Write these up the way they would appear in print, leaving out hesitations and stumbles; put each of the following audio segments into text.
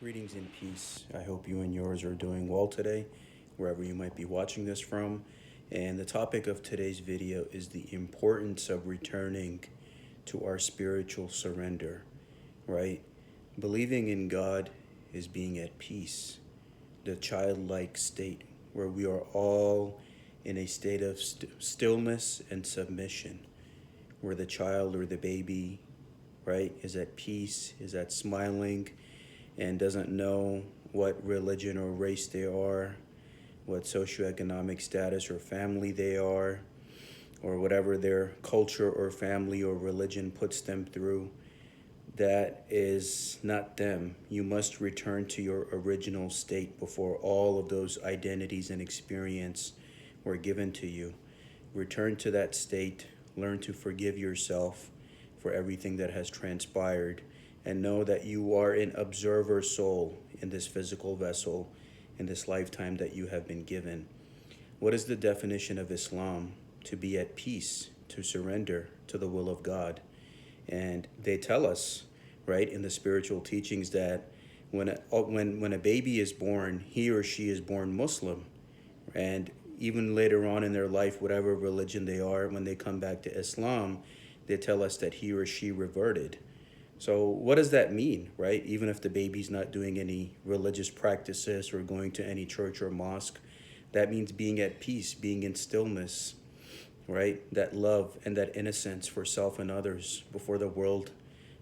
Greetings and peace. I hope you and yours are doing well today, wherever you might be watching this from. And the topic of today's video is the importance of returning to our spiritual surrender, right? Believing in God is being at peace, the childlike state where we are all in a state of stillness and submission, where the child or the baby, right, is at peace, is at smiling, and doesn't know what religion or race they are, what socioeconomic status or family they are, or whatever their culture or family or religion puts them through. That is not them. You must return to your original state before all of those identities and experience were given to you. Return to that state, learn to forgive yourself for everything that has transpired, and know that you are an observer soul in this physical vessel in this lifetime that you have been given. What is the definition of Islam? To be at peace, to surrender to the will of God. And they tell us, right, in the spiritual teachings that when a baby is born, he or she is born Muslim. And even later on in their life, whatever religion they are, when they come back to Islam, they tell us that he or she reverted. So what does that mean, right? Even if the baby's not doing any religious practices or going to any church or mosque, that means being at peace, being in stillness, right? That love and that innocence for self and others before the world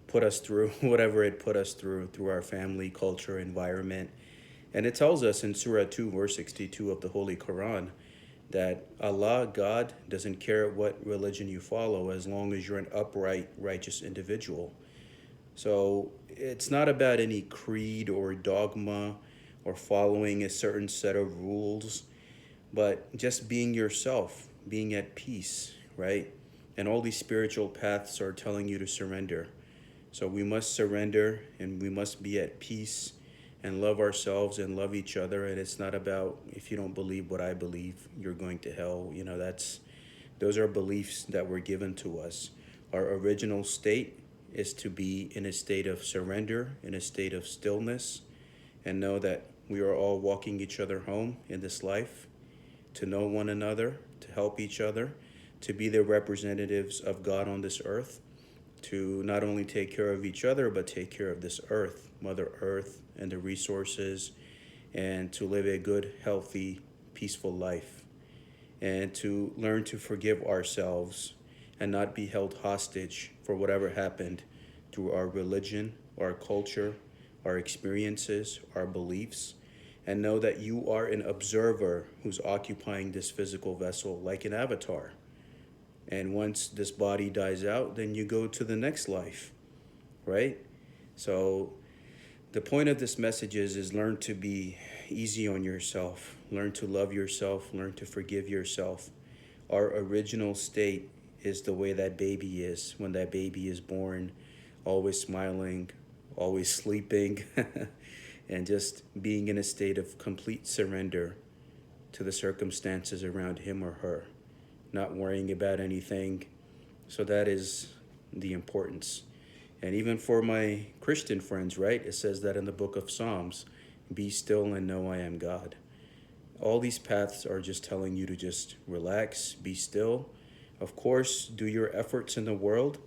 put us through whatever it put us through our family, culture, environment. And it tells us in Surah 2, verse 62 of the Holy Quran, that Allah, God, doesn't care what religion you follow as long as you're an upright, righteous individual. So it's not about any creed or dogma or following a certain set of rules, but just being yourself, being at peace, right? And all these spiritual paths are telling you to surrender. So we must surrender and we must be at peace and love ourselves and love each other. And it's not about, if you don't believe what I believe, you're going to hell. Those are beliefs that were given to us. Our original state is to be in a state of surrender, in a state of stillness, and know that we are all walking each other home in this life, to know one another, to help each other, to be the representatives of God on this earth, to not only take care of each other, but take care of this earth, Mother Earth, and the resources, and to live a good, healthy, peaceful life, and to learn to forgive ourselves and not be held hostage for whatever happened through our religion, our culture, our experiences, our beliefs, and know that you are an observer who's occupying this physical vessel like an avatar. And once this body dies out, then you go to the next life, right? So the point of this message is learn to be easy on yourself, learn to love yourself, learn to forgive yourself. Our original state is the way that baby is when that baby is born, always smiling, always sleeping, and just being in a state of complete surrender to the circumstances around him or her, not worrying about anything. So that is the importance. And even for my Christian friends, right, it says that in the book of Psalms, be still and know I am God. All these paths are just telling you to just relax, be still. Of course, do your efforts in the world,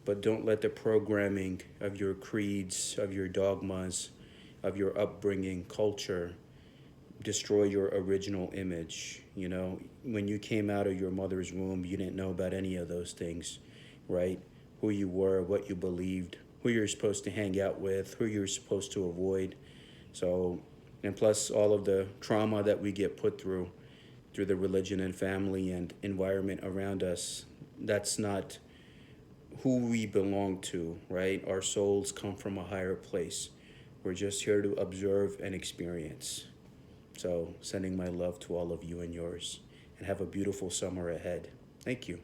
but don't let the programming of your creeds, of your dogmas, of your upbringing, culture, destroy your original image. When you came out of your mother's womb, you didn't know about any of those things, right? Who you were, what you believed, who you're supposed to hang out with, who you're supposed to avoid. So, and plus all of the trauma that we get put through the religion and family and environment around us, that's not who we belong to, right? Our souls come from a higher place. We're just here to observe and experience. So sending my love to all of you and yours, and have a beautiful summer ahead. Thank you.